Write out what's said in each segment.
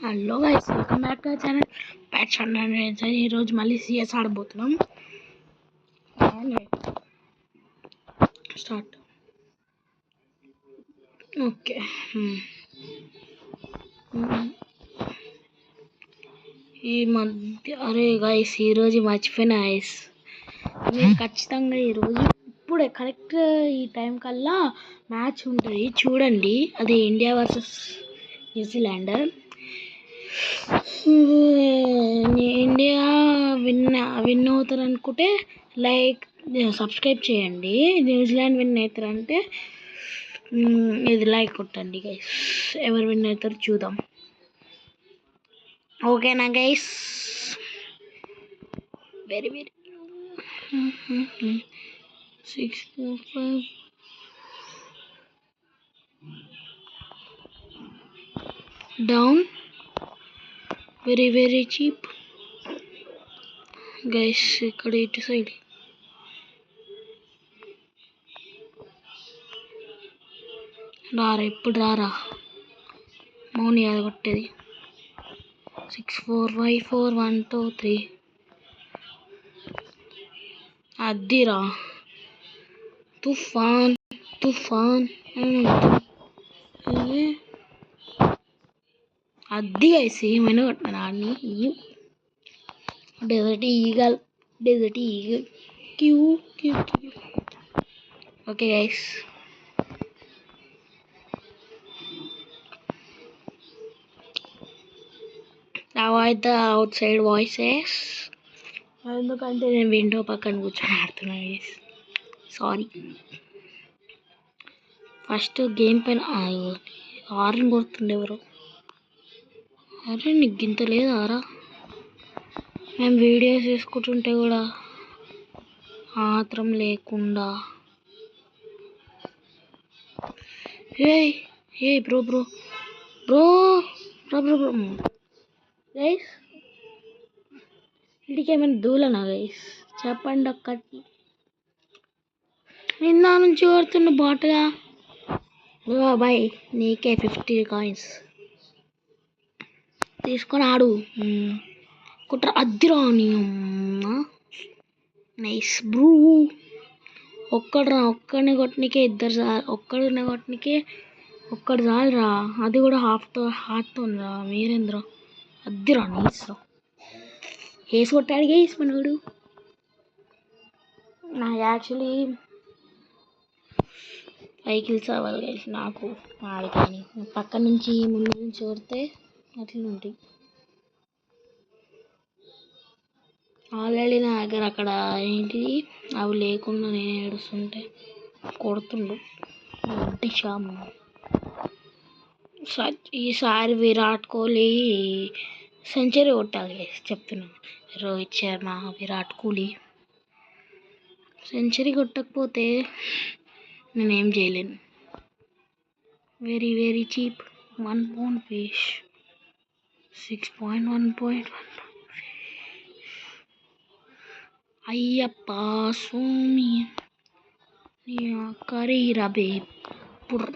Hello guys, welcome back to our channel patch 100. ఈరోజు మళ్ళీ CS ఆడబోతున్నాం. Start. Okay, ఈ మధ్య అరే గైస్, ఈరోజు మర్చిపోయిన గైస్, మీరు ఖచ్చితంగా ఈరోజు ఇప్పుడే కరెక్ట్ ఈ టైం కల్లా మ్యాచ్ ఉంటుంది చూడండి. అది India versus New Zealand. India win అవుతారు అనుకుంటే సబ్స్క్రైబ్ చేయండి. న్యూజిలాండ్ విన్ అవుతారంటే ఇది లైక్ కొట్టండి గైస్. ఎవరు విన్ అవుతారు చూద్దాం. ఓకేనా guys? Very 645 down, very cheap guys. ఇక్కడ ఇటు సైడ్ రారా, ఎప్పుడు రారా మౌని అది కొట్టేది. 6454123 అద్దిరా. తుఫాన్ అద్ది వేసి ఏమైనా కొట్టిన ఆడిని. డెజర్ట్ ఈగల్ క్యూ. Okay guys, avoid the outside voices. ఎందుకంటే నేను విండో పక్కన కూర్చొని ఆడుతున్నా గైస్, సారీ. ఫస్ట్ గేమ్ పైన హార్న్ కొడుతుండే ఎవరు. అరే నీకు గింత లేదారా? మేము వీడియోస్ తీసుకుంటుంటే కూడా ఆత్రం లేకుండా. ఏ బ్రో గైస్, ఇంటికి ఏమైనా దూలనా గైస్? చెప్పండి ఒక్కటి. నిన్న నుంచి కొడుతున్న బాట్గా. బాయ్, నీకే 50 కాయిన్స్ తీసుకొని ఆడు. కుట్ర అద్దిరాని. Nice Bru. ఒక్కడిని కొట్టనికే ఇద్దరు చాలు. ఒక్కడు చాలురా, అది కూడా హార్ట్తో రా. మీరేంద్ర అద్దిరా. నైస్ రా, వేసి కొట్టాడు గేస్ మనోడు. నాకు యాక్చువల్లీ 5 kills అవ్వాలి గైస్ నాకు ఆడికాని. పక్క నుంచి ముందు నుంచి కొడితే అట్లా ఉంటాయి. ఆల్రెడీ నా దగ్గర అక్కడ ఏంటిది అవి లేకుండా నేను ఏడుస్తుంటే కొడుతుండు శ్యామ్. ఈసారి విరాట్ కోహ్లీ సెంచరీ కొట్టాలి చెప్తున్నాను. రోహిత్ శర్మ, విరాట్ కోహ్లీ సెంచరీ కొట్టకపోతే నేనేం చేయలేను. Very cheap. 1 pound fish 6.1. అయ్యప్ప సోమి కర్రీ రబే. ఇప్పుడు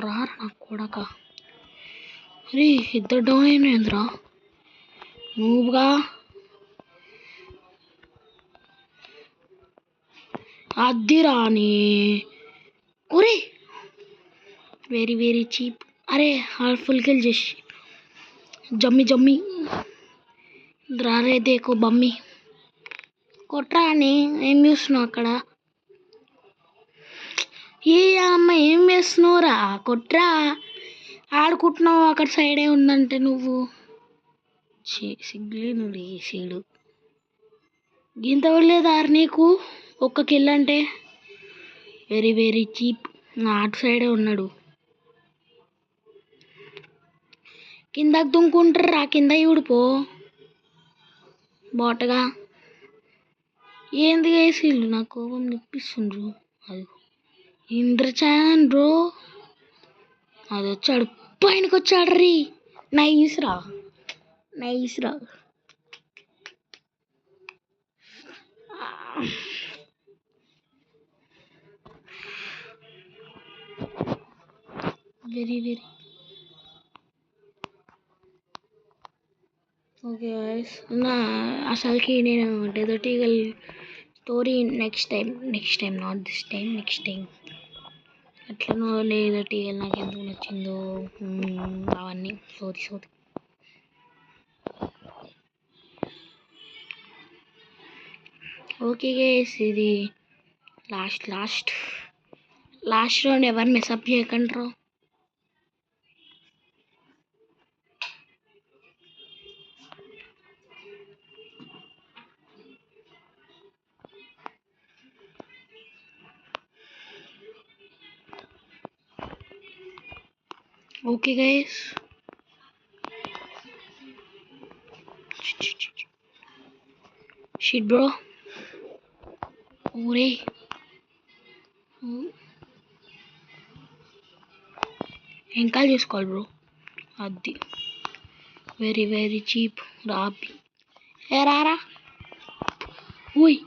రారా నా కొడక. అరే ఇద్దరు డౌన్ అయిపోయిందిరా నువ్వుగా. అది రాని. ఒరే వెరీ చీప్. అరే ఫుల్ కిల్ చేసి జమ్మి రారే దేకో బమ్మి. కొట్రా అని ఏం చూస్తున్నావు అక్కడ? ఏ అమ్మ ఏం చేస్తున్నావురా? కొట్రా. ఆడుకుంటున్నావు అక్కడ సైడే ఉందంటే నువ్వు సిగ్లీ నువ్వు సీడు. గింత పడలేదా నీకు ఒక్క కిల్ అంటే? Very cheap. అటు సైడే ఉన్నాడు. కిందకు దుంకుంటారా, కింద ఊడిపో బాటగా. ఏంది వేసిళ్ళు? నా కోపం నిప్పిస్తుండ్రు. అది ఇంద్రచాన్ బ్రో, అది వచ్చాడు పైనకి వచ్చాడు రీ. నైస్ రా. వెరీ ఓకే గైస్ నా అసలుకి నేను desert eagle story next time not this time next time ఎట్లనో డెజర్ట్ ఈగల్ నాకు ఎందుకు నచ్చిందో అవన్నీ సోది ఓకే గైస్ ఇది లాస్ట్ రౌండ్ ఎవరు మెసప్ చేయకండ్రు. ఓకే గైస్ షిట్ బ్రో ఊరే ఇంకా చూసుకోవాలి బ్రో అది వెరీ చీప్ రాపి ఏ రారా ఉయ్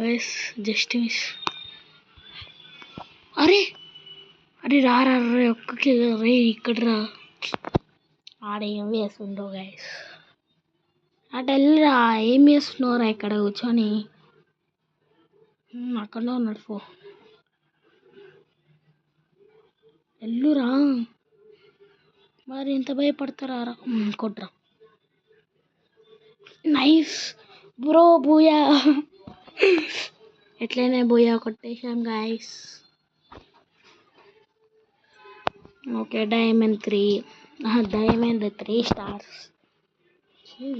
గైస్ జస్ట్ మిస్ అరే రారా ఒక్కకి రే ఇక్కడ రా ఆడేం వేస్తుండో గైస్ అటు వెళ్ళిరా ఏం చేస్తున్నావురా ఇక్కడ కూర్చొని అక్కడనే ఉన్నాడు పో ఎల్లురా మరి ఇంత భయపడతారా కొట్రా నైస్ బ్రో బూయా ఎట్లయినా బూయా కొట్టేశాం guys. Okay diamond 3 stars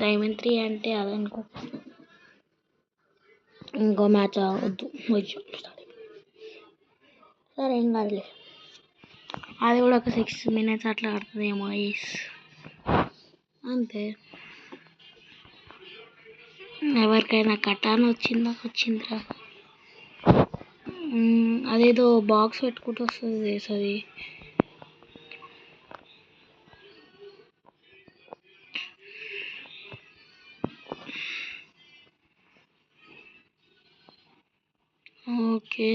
diamond 3 అంటే అదనుకో ఇంకో మ్యాచ్ వద్దు సరే ఏం కాదులే అది కూడా ఒక 6 minutes అట్లా ఆడుతుందేమో అంతే. ఎవరికైనా కటాన్ వచ్చిందిరా అదేదో బాక్స్ పెట్టుకుంటూ వస్తుంది అది ఓకే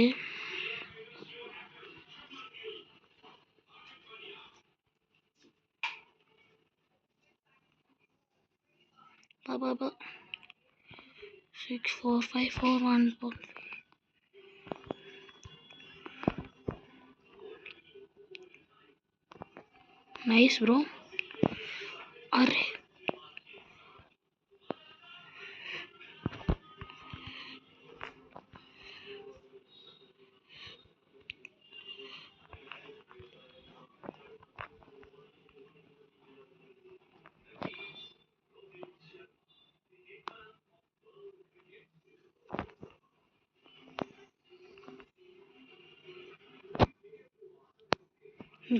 బాబా 6 4 5 4 1 4 నైస్ బ్రో. అరే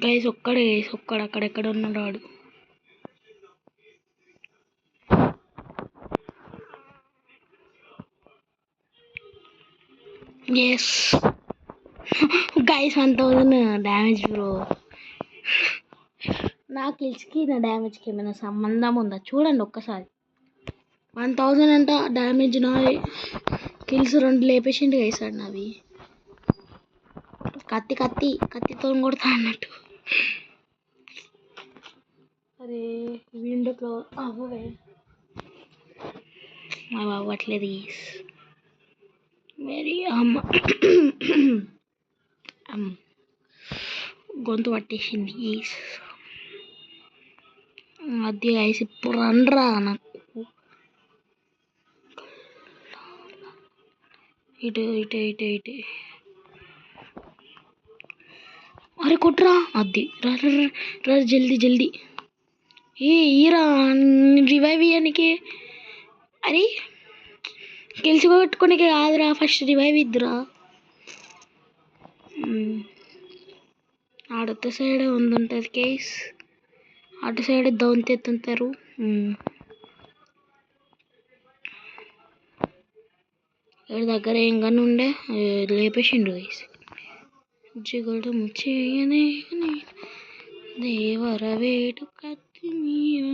గైస్ ఒక్కడు అక్కడెక్కడ ఉన్నాడు వాడు. Yes guys 1000 damage bro. నా కిల్స్కి నా డ్యామేజ్కి ఏమైనా సంబంధం ఉందా చూడండి ఒక్కసారి. 1000 అంట డ్యామేజ్ నా కిల్స్ 2 లేపేసిండు గైసాడు నావి. కత్తితో కొడతా అన్నట్టు. అరే విండోలో అవ్వట్లేదు వెరీ గొంతు పట్టేసింది అది గైస్. ఇప్పుడు రండ్రా నాకు ఇటు అరే కొట్రా అది రా జల్దీ ఈరా రివైవ్ ఇయ్యనికి. అరే గెలుచుకోబెట్టుకోనికి కాదురా ఫస్ట్ రివైవ్ ఇద్దురా. ఆడొత్త సైడ్ ఉంటుంది కేస్ అటు సైడ్ దౌంతి ఎత్తుంటారు. వీడి దగ్గర ఏం గన్ ఉండే లేపేసిండు గైస్. జిగడు ముచ్చేయనే దేవర వేటు కత్తి మీరు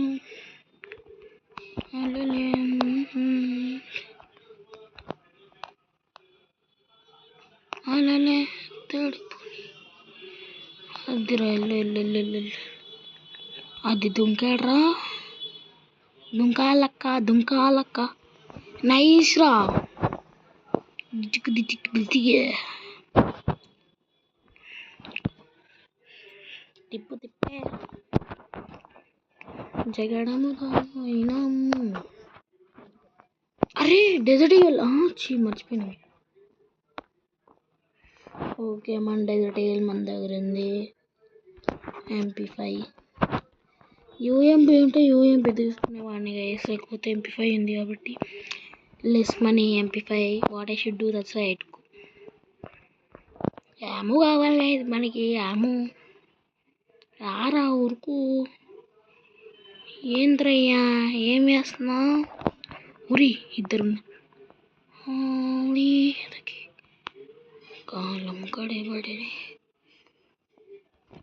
అలలే తడుపుని అదిరా అది దుంకాడ్రా, దుంకాలక్క. నైస్ రా. తిప్పే జగడము. అరే డెజర్ట్ ఈగల్ మర్చిపోయినా. ఓకే మన డెజర్ట్ ఈగల్ మన దగ్గర ఉంది. MP5 యూఎంపీ ఉంటే యూఎంపీ తీసుకునేవాడిని గైస్, లేకపోతే MP5 ఉంది కాబట్టి less money MP5. What I should do that's right. యాము కావాలి గైస్ మనకి, యాము. రారా ఊరుకు. ఏంద్రయ్యా ఏం చేస్తున్నా? ఉరి ఇద్దరు కాలం కడబడి.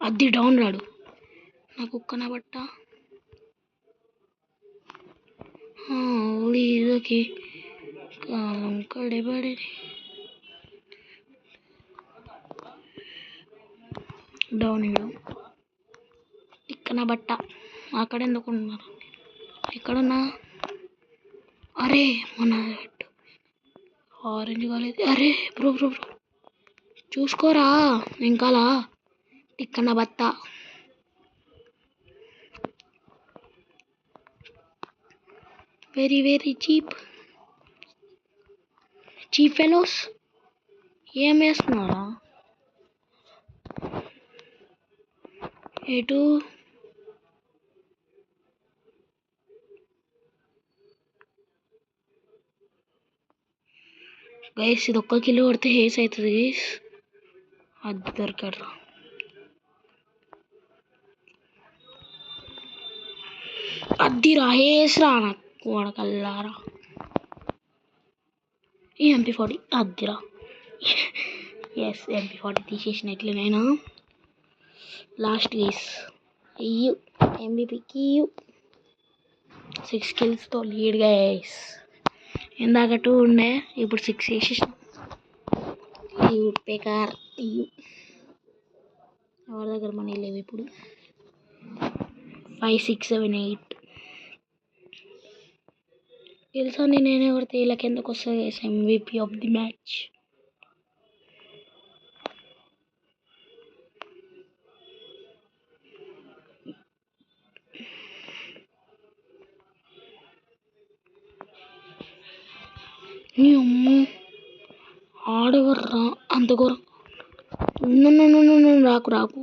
అది డౌన్ రాడు నా కుక్కన బట్ట. ఓకే కాలం కడబడి. డౌన్ ఇడు ఇక్కన బట్ట. అక్కడ ఎందుకు ఉన్నారు? ఎక్కడున్నా? అరే మన ఆరెంజ్ కాలేదు. అరే బ్రో చూసుకోరా ఇంకాలా. ఇక్కన బత్త. Very cheap fellows. ఏం వేస్తున్నారా? ఎటు గైస్ ఇది ఒక్క కిలో కొడితే హేస్ అవుతుంది గైస్. అది దొరకడు. అద్దిరా హేస్ రా నాకు వడకల్లారా. ఈ MP40 అద్దిరా. ఎస్ MP40 తీసేసినట్లేనైనా. లాస్ట్ గైస్ ఇయ్యు MVP ఇయ్యు. 6 kills లీడ్ గైస్. ఇందాక 2 ఉండే, ఇప్పుడు 6 వేసేసాం. బేకార్ ఇయ్యు. ఎవరి దగ్గర మనీ లేవు ఇప్పుడు. 5 6 7 8 తెలుసా నేనే కొడితే వీళ్ళకి ఎందుకు వస్తుంది MVP ఆఫ్ ది మ్యాచ్. నీ అమ్మ ఆడవర్రా అంత ఘోరం. రాకు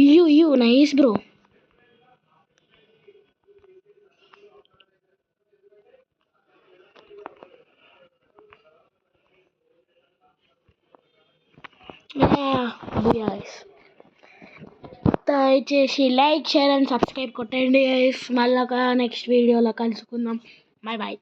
ఇయ్యు నైస్ బ్రో. దయచేసి లైక్ షేర్ అండ్ సబ్స్క్రైబ్ కొట్టండి గైస్. మళ్ళీ నెక్స్ట్ వీడియోలో కలుసుకుందాం. బాయ్.